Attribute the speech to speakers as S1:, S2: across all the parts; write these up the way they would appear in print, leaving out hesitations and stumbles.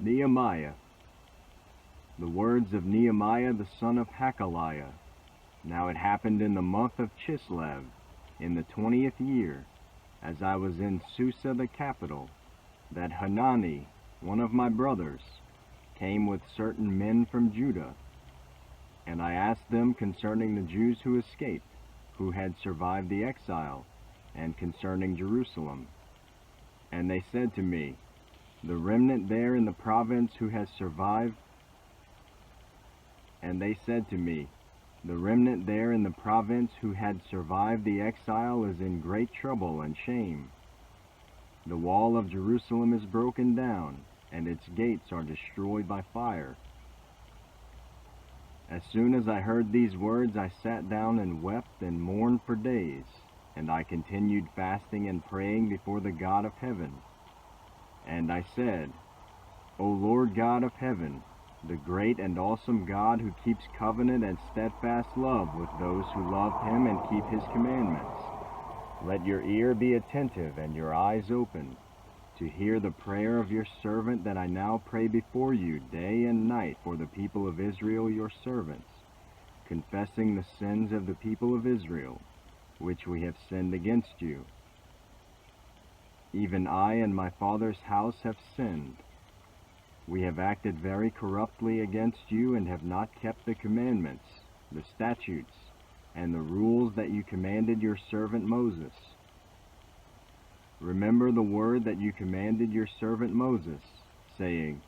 S1: Nehemiah. The words of Nehemiah the son of Hakaliah. Now it happened in the month of Chislev, in the 20th year, as I was in Susa the capital, that Hanani, one of my brothers, came with certain men from Judah. And I asked them concerning the Jews who escaped, who had survived the exile, and concerning Jerusalem. And they said to me, the remnant there in the province who has survived, the remnant there in the province who had survived the exile is in great trouble and shame. The wall of Jerusalem is broken down, and its gates are destroyed by fire. As soon as I heard these words, I sat down and wept and mourned for days, and I continued fasting and praying before the God of heaven. And I said, O Lord God of heaven, the great and awesome God who keeps covenant and steadfast love with those who love him and keep his commandments, let your ear be attentive and your eyes open to hear the prayer of your servant that I now pray before you day and night for the people of Israel your servants, confessing the sins of the people of Israel, which we have sinned against you. Even I and my father's house have sinned. We have acted very corruptly against you and have not kept the commandments, the statutes, and the rules that you commanded your servant Moses. Remember the word that you commanded your servant Moses, saying,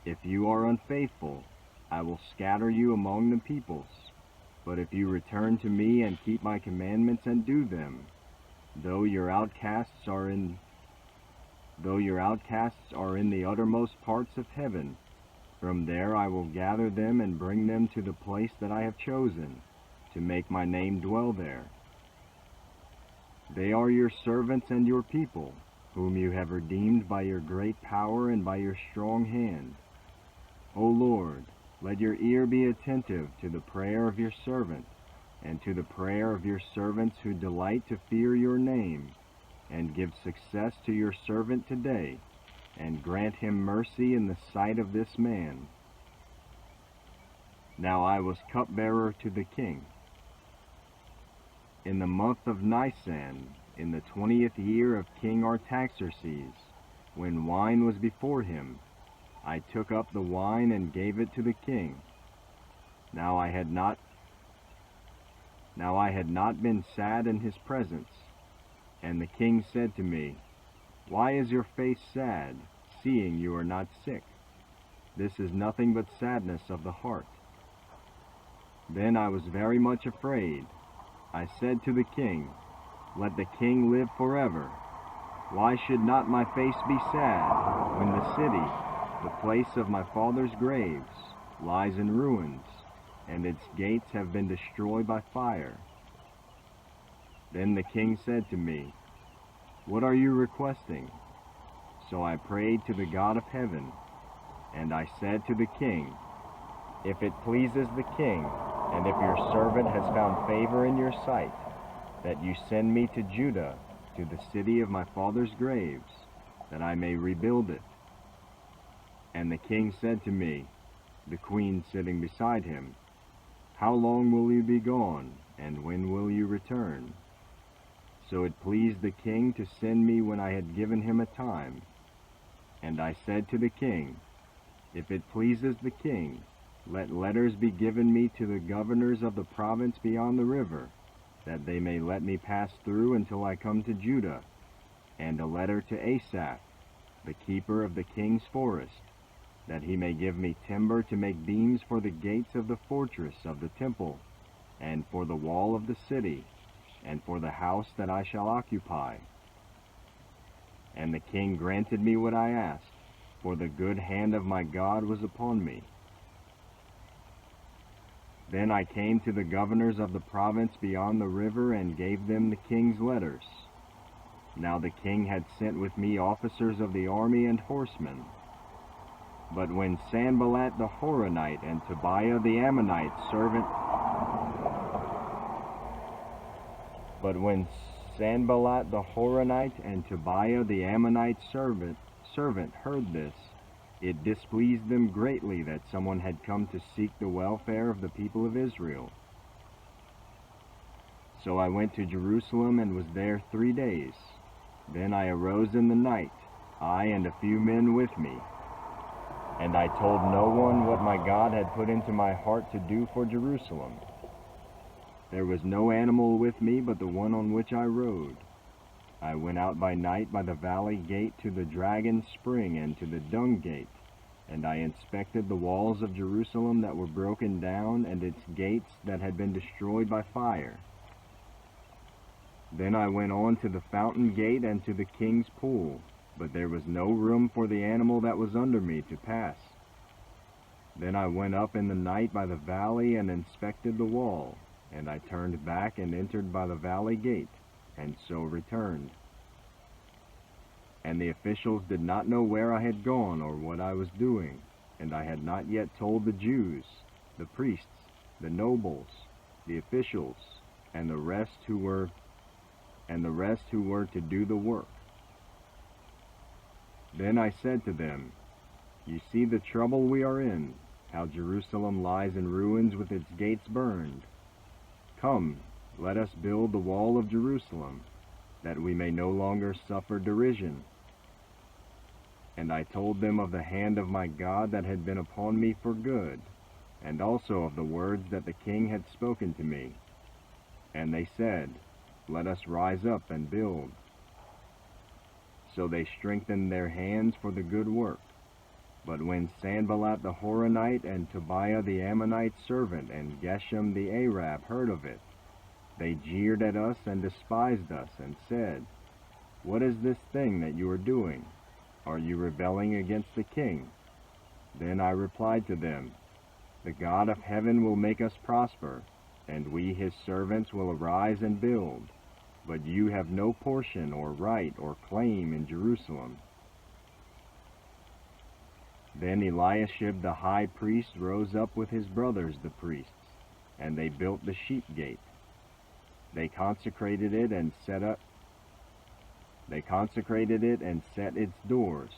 S1: if you are unfaithful, I will scatter you among the peoples. But if you return to me and keep my commandments and do them, though your outcasts are in the uttermost parts of heaven, from there I will gather them and bring them to the place that I have chosen, to make my name dwell there. They are your servants and your people, whom you have redeemed by your great power and by your strong hand. O Lord, let your ear be attentive to the prayer of your servant, and to the prayer of your servants who delight to fear your name, and give success to your servant today, and grant him mercy in the sight of this man. Now I was cupbearer to the king. In the month of Nisan, in the 20th year of King Artaxerxes, when wine was before him, I took up the wine and gave it to the king. Now I had not been sad in his presence. And the king said to me, why is your face sad, seeing you are not sick? This is nothing but sadness of the heart. Then I was very much afraid. I said to the king, let the king live forever. Why should not my face be sad, when the city, the place of my father's graves, lies in ruins, and its gates have been destroyed by fire? Then the king said to me, what are you requesting? So I prayed to the God of heaven, and I said to the king, if it pleases the king, and if your servant has found favor in your sight, that you send me to Judah, to the city of my father's graves, that I may rebuild it. And the king said to me, the queen sitting beside him, how long will you be gone, and when will you return? So it pleased the king to send me when I had given him a time. And I said to the king, if it pleases the king, let letters be given me to the governors of the province beyond the river, that they may let me pass through until I come to Judah, and a letter to Asaph, the keeper of the king's forest, that he may give me timber to make beams for the gates of the fortress of the temple, and for the wall of the city, and for the house that I shall occupy. And the king granted me what I asked, for the good hand of my God was upon me. Then I came to the governors of the province beyond the river and gave them the king's letters. Now the king had sent with me officers of the army and horsemen. But when Sanballat the Horonite and Tobiah the Ammonite servant But when Sanballat the Horonite and Tobiah the Ammonite servant heard this, It displeased them greatly that someone had come to seek the welfare of the people of Israel. So I went to Jerusalem and was there 3 days. Then I arose in the night, I and a few men with me. And I told no one what my God had put into my heart to do for Jerusalem. There was no animal with me but the one on which I rode. I went out by night by the valley gate to the dragon spring and to the dung gate, and I inspected the walls of Jerusalem that were broken down and its gates that had been destroyed by fire. Then I went on to the fountain gate and to the king's pool, but there was no room for the animal that was under me to pass. Then I went up in the night by the valley and inspected the wall, and I turned back and entered by the valley gate, and so returned. And the officials did not know where I had gone or what I was doing, and I had not yet told the Jews, the priests, the nobles, the officials, and the rest who were to do the work. Then I said to them, You see the trouble we are in, how Jerusalem lies in ruins with its gates burned. Come, let us build the wall of Jerusalem, that we may no longer suffer derision. And I told them of the hand of my God that had been upon me for good, and also of the words that the king had spoken to me. And they said, Let us rise up and build. So they strengthened their hands for the good work. But when Sanballat the Horonite and Tobiah the Ammonite servant and Geshem the Arab heard of it, they jeered at us and despised us and said, What is this thing that you are doing? Are you rebelling against the king? Then I replied to them, The God of heaven will make us prosper, and we his servants will arise and build. But you have no portion or right or claim in Jerusalem. Then Eliashib the high priest rose up with his brothers the priests, and they built the sheep gate. They consecrated it and set its doors.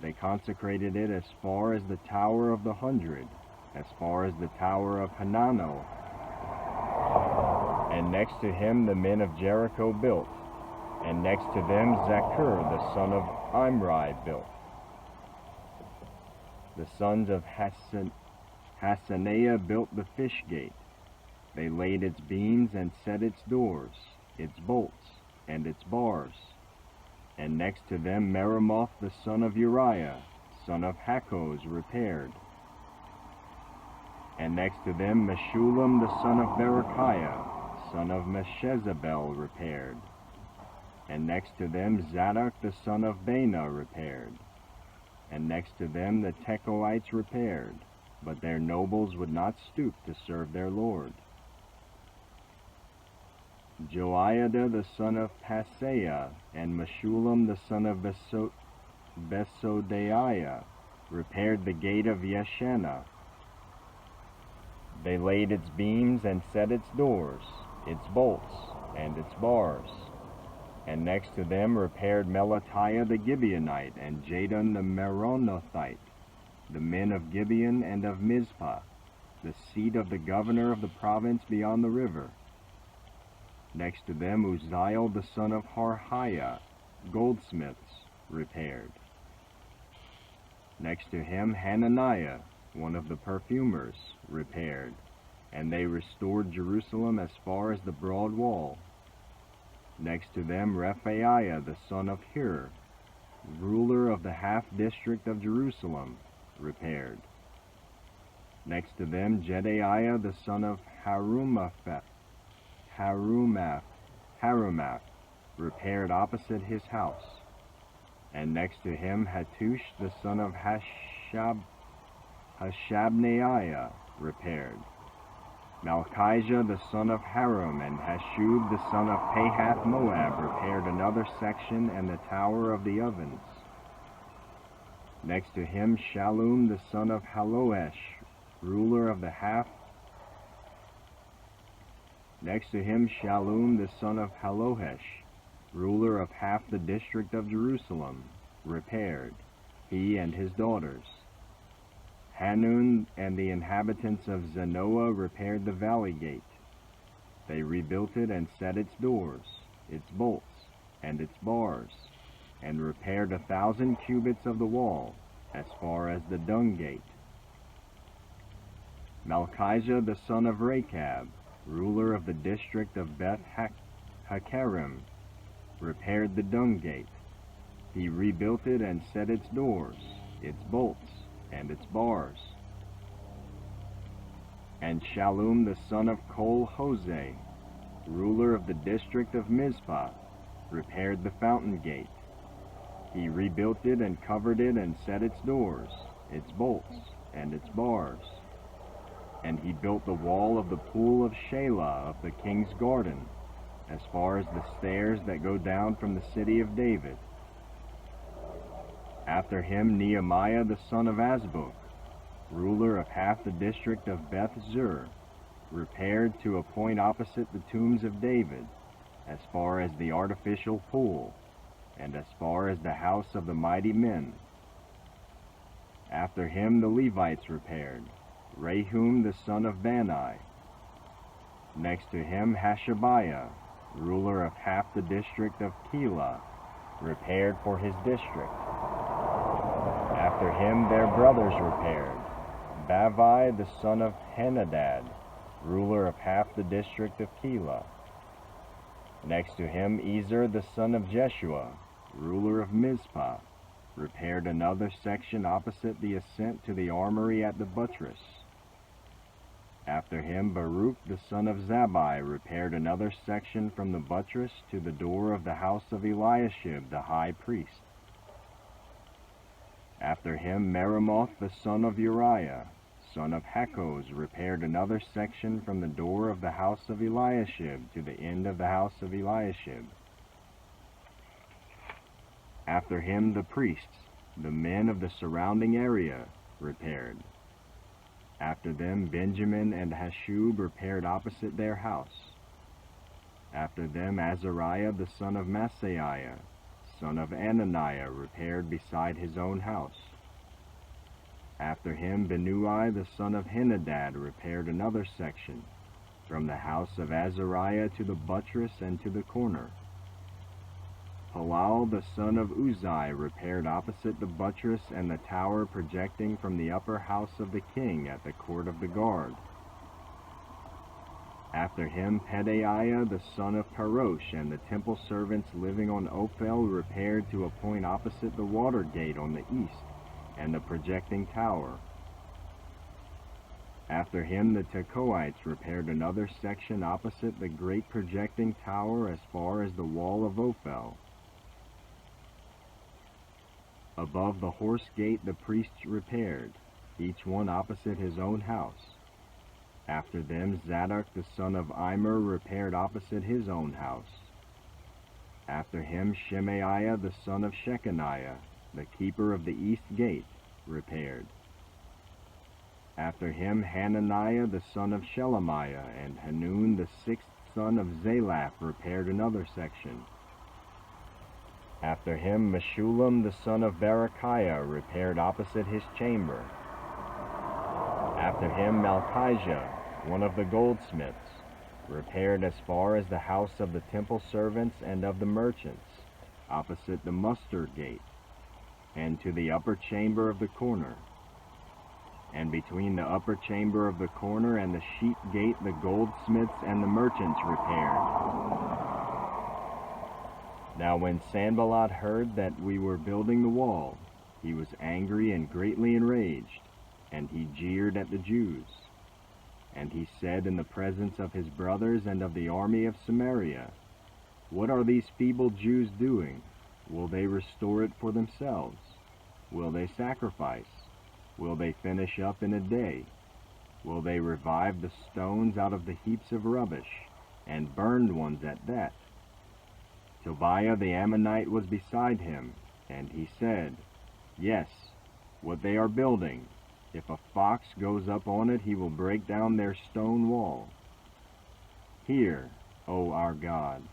S1: They consecrated it as far as the Tower of the 100, as far as the Tower of Hananel. And next to him the men of Jericho built, and next to them Zaccur the son of Imri built. The sons of Hassenaah built the fish gate. They laid its beams and set its doors, its bolts, and its bars. And next to them Meremoth the son of Uriah, son of Hakkoz, repaired. And next to them Meshullam the son of Berechiah, son of Meshezabel, repaired. And next to them Zadok the son of Bana repaired. And next to them the Tekoites repaired, but their nobles would not stoop to serve their lord. Joiada the son of Paseah and Meshullam the son of Besodeiah repaired the gate of Yeshana. They laid its beams and set its doors, its bolts, and its bars. And next to them repaired Melatiah the Gibeonite and Jadon the Meronothite, the men of Gibeon and of Mizpah, the seat of the governor of the province beyond the river. Next to them Uzziel the son of Harhiah, goldsmiths, repaired. Next to him Hananiah, one of the perfumers, repaired, and they restored Jerusalem as far as the broad wall. Next to them Rephaiah the son of Hur, ruler of the half-district of Jerusalem, repaired. Next to them Jedaiah the son of Harumaph, repaired opposite his house. And next to him Hattush the son of Hashabneiah repaired. Malchijah the son of Harum and Hashub the son of Pahath Moab repaired another section and the tower of the ovens. Next to him Shallum the son of Halohesh, ruler of the half. Next to him Shallum the son of Halohesh, ruler of half the district of Jerusalem, repaired. he and his daughters. Hanun and the inhabitants of Zanoah repaired the valley gate. They rebuilt it and set its doors, its bolts, and its bars, and repaired 1,000 cubits of the wall, as far as the dung gate. Malchijah the son of Rechab, ruler of the district of Beth Hakarim, repaired the dung gate. He rebuilt it and set its doors, its bolts, and its bars. And Shallum the son of Kol-Hoseh, ruler of the district of Mizpah, repaired the fountain gate. He rebuilt it and covered it and set its doors, its bolts, and its bars. And he built the wall of the pool of Shelah of the king's garden, as far as the stairs that go down from the city of David. After him Nehemiah the son of Azbuk, ruler of half the district of Beth Zur, repaired to a point opposite the tombs of David, as far as the artificial pool, and as far as the house of the mighty men. After him the Levites repaired, Rehum the son of Bani. Next to him Hashabiah, ruler of half the district of Keilah, repaired for his district. After him their brothers repaired, Bavai the son of Henadad, ruler of half the district of Keilah. Next to him Ezer the son of Jeshua, ruler of Mizpah, repaired another section opposite the ascent to the armory at the buttress. After him Baruch the son of Zabbai repaired another section from the buttress to the door of the house of Eliashib the high priest. After him Meremoth the son of Uriah, son of Hakkoz, repaired another section from the door of the house of Eliashib to the end of the house of Eliashib. After him the priests, the men of the surrounding area, repaired. After them Benjamin and Hashub repaired opposite their house. After them Azariah the son of Maaseiah, son of Ananiah, repaired beside his own house. After him Benui the son of Henadad repaired another section, from the house of Azariah to the buttress and to the corner. Halal the son of Uzai repaired opposite the buttress and the tower projecting from the upper house of the king at the court of the guard. After him Pedaiah the son of Parosh and the temple servants living on Ophel repaired to a point opposite the water gate on the east and the projecting tower. After him the Tekoites repaired another section opposite the great projecting tower as far as the wall of Ophel. Above the horse gate the priests repaired, each one opposite his own house. After them Zadok the son of Immer repaired opposite his own house. After him Shemaiah the son of Shechaniah, the keeper of the east gate, repaired. After him Hananiah the son of Shelemiah and Hanun the sixth son of Zalaph repaired another section. After him Meshullam the son of Berechiah repaired opposite his chamber. After him Malchijah, one of the goldsmiths, repaired as far as the house of the temple servants and of the merchants, opposite the muster gate, and to the upper chamber of the corner. And between the upper chamber of the corner and the sheep gate the goldsmiths and the merchants repaired. Now when Sanballat heard that we were building the wall, he was angry and greatly enraged, and he jeered at the Jews. And he said in the presence of his brothers and of the army of Samaria, "What are these feeble Jews doing? Will they restore it for themselves? Will they sacrifice? Will they finish up in a day? Will they revive the stones out of the heaps of rubbish, and burned ones at that?" Tobiah the Ammonite was beside him, and he said, "Yes, what they are building. If a fox goes up on it, he will break down their stone wall. Hear, O our God,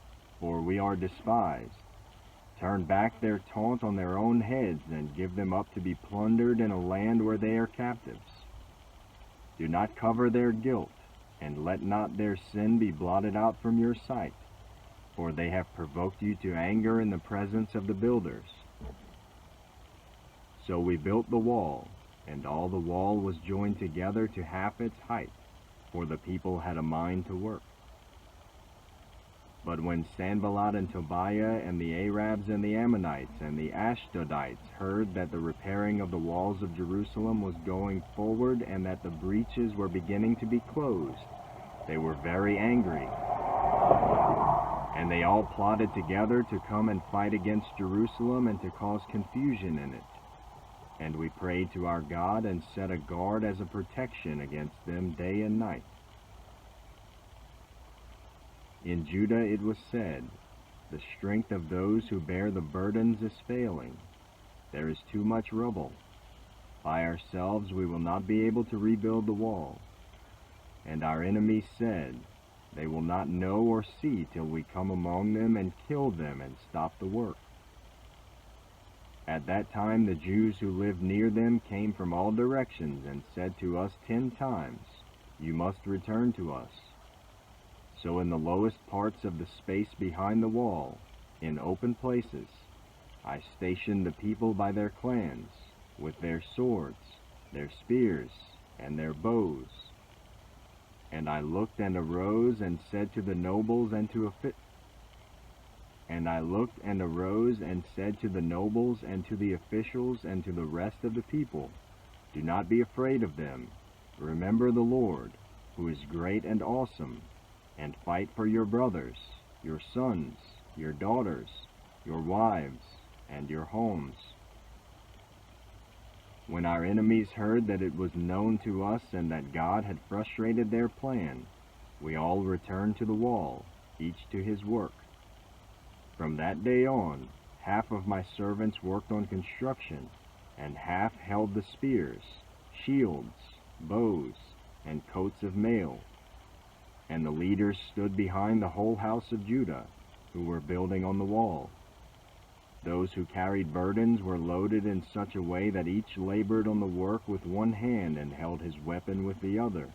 S1: for we are despised. Turn back their taunt on their own heads, and give them up to be plundered in a land where they are captives. Do not cover their guilt, and let not their sin be blotted out from your sight, for they have provoked you to anger in the presence of the builders. So we built the wall, and all the wall was joined together to half its height, for the people had a mind to work. But when Sanballat and Tobiah and the Arabs and the Ammonites and the Ashdodites heard that the repairing of the walls of Jerusalem was going forward and that the breaches were beginning to be closed, they were very angry. And they all plotted together to come and fight against Jerusalem and to cause confusion in it. And we prayed to our God and set a guard as a protection against them day and night. In Judah it was said, the strength of those who bear the burdens is failing. There is too much rubble. By ourselves we will not be able to rebuild the wall. And our enemies said, they will not know or see till we come among them and kill them and stop the work. At that time the Jews who lived near them came from all directions and said to us 10 times, you must return to us. So in the lowest parts of the space behind the wall, in open places, I stationed the people by their clans, with their swords, their spears, and their bows. And I looked and arose and said to the nobles and to the officials and to the rest of the people, do not be afraid of them. Remember the Lord, who is great and awesome, and fight for your brothers, your sons, your daughters, your wives, and your homes. When our enemies heard that it was known to us and that God had frustrated their plan, we all returned to the wall, each to his work. From that day on, half of my servants worked on construction, and half held the spears, shields, bows, and coats of mail. And the leaders stood behind the whole house of Judah, who were building on the wall. Those who carried burdens were loaded in such a way that each labored on the work with one hand and held his weapon with the other.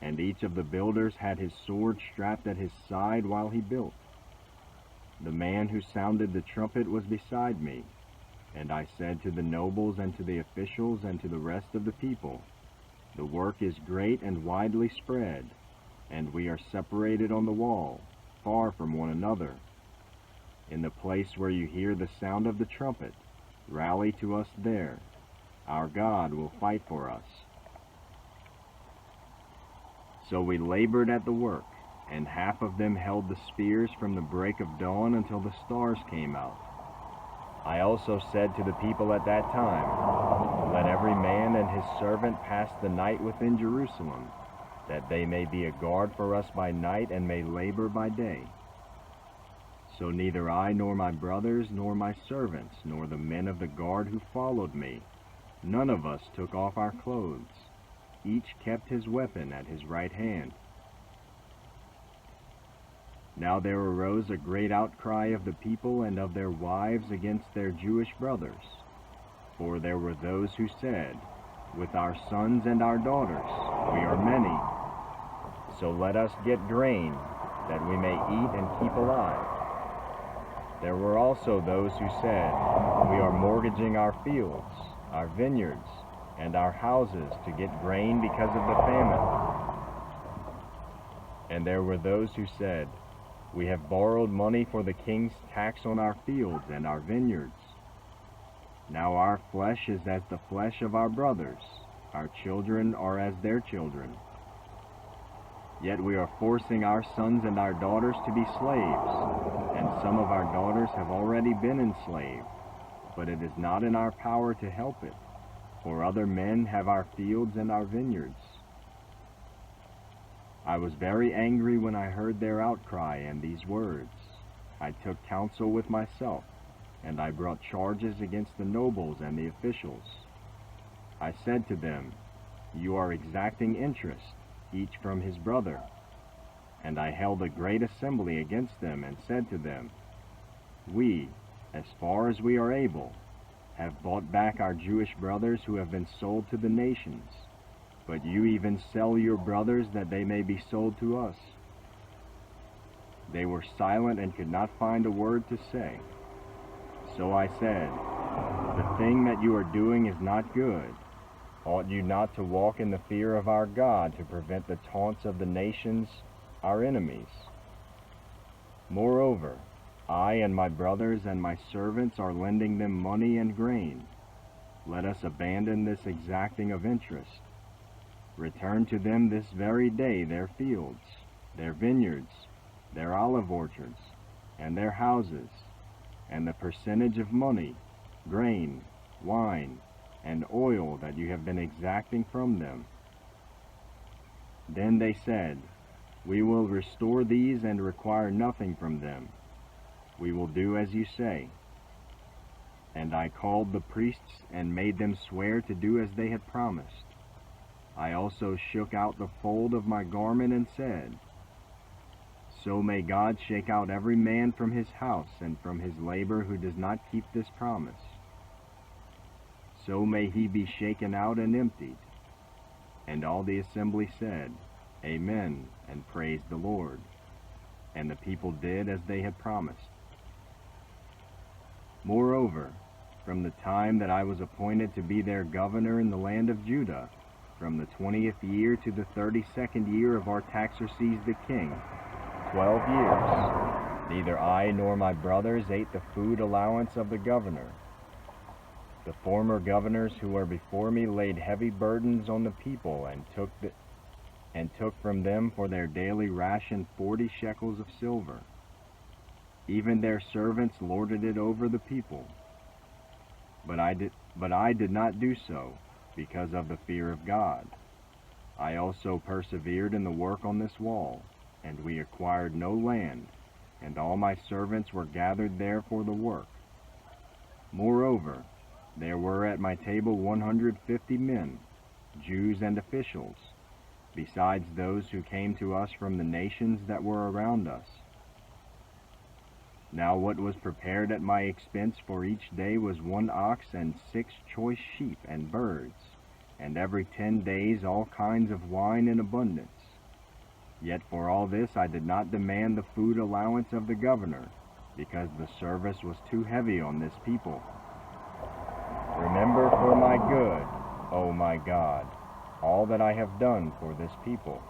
S1: And each of the builders had his sword strapped at his side while he built. The man who sounded the trumpet was beside me, and I said to the nobles and to the officials and to the rest of the people, the work is great and widely spread, and we are separated on the wall, far from one another. In the place where you hear the sound of the trumpet, rally to us there. Our God will fight for us. So we labored at the work, and half of them held the spears from the break of dawn until the stars came out. I also said to the people at that time, let every man and his servant pass the night within Jerusalem, that they may be a guard for us by night and may labor by day. So neither I nor my brothers nor my servants nor the men of the guard who followed me, none of us took off our clothes. Each kept his weapon at his right hand. Now there arose a great outcry of the people and of their wives against their Jewish brothers. For there were those who said, with our sons and our daughters, we are many. So let us get grain, that we may eat and keep alive. There were also those who said, we are mortgaging our fields, our vineyards, and our houses to get grain because of the famine. And there were those who said, we have borrowed money for the king's tax on our fields and our vineyards. Now our flesh is as the flesh of our brothers, our children are as their children. Yet we are forcing our sons and our daughters to be slaves, and some of our daughters have already been enslaved, but it is not in our power to help it, for other men have our fields and our vineyards. I was very angry when I heard their outcry and these words. I took counsel with myself, and I brought charges against the nobles and the officials. I said to them, you are exacting interest, each from his brother. And I held a great assembly against them and said to them, We, as far as we are able, have bought back our Jewish brothers who have been sold to the nations, but you even sell your brothers that they may be sold to us." They were silent and could not find a word to say. So I said, "The thing that you are doing is not good. Ought you not to walk in the fear of our God to prevent the taunts of the nations, our enemies? Moreover, I and my brothers and my servants are lending them money and grain. Let us abandon this exacting of interest. Return to them this very day their fields, their vineyards, their olive orchards, and their houses, and the percentage of money, grain, wine, and oil that you have been exacting from them." Then they said, "We will restore these and require nothing from them. We will do as you say." And I called the priests and made them swear to do as they had promised. I also shook out the fold of my garment and said, "So may God shake out every man from his house and from his labor who does not keep this promise. So may he be shaken out and emptied." And all the assembly said, "Amen," and praised the Lord. And the people did as they had promised. Moreover, from the time that I was appointed to be their governor in the land of Judah, from the 20th year to the 32nd year of Artaxerxes the king, 12 years, neither I nor my brothers ate the food allowance of the governor. The former governors who were before me laid heavy burdens on the people and took from them for their daily ration 40 shekels of silver. Even their servants lorded it over the people. But I did not do so, because of the fear of God. I also persevered in the work on this wall, and we acquired no land, and all my servants were gathered there for the work. Moreover, there were at my table 150 men, Jews and officials, besides those who came to us from the nations that were around us. Now what was prepared at my expense for each day was 1 ox and 6 choice sheep and birds, and every 10 days all kinds of wine in abundance. Yet for all this I did not demand the food allowance of the governor, because the service was too heavy on this people. Remember for my good, O my God, all that I have done for this people.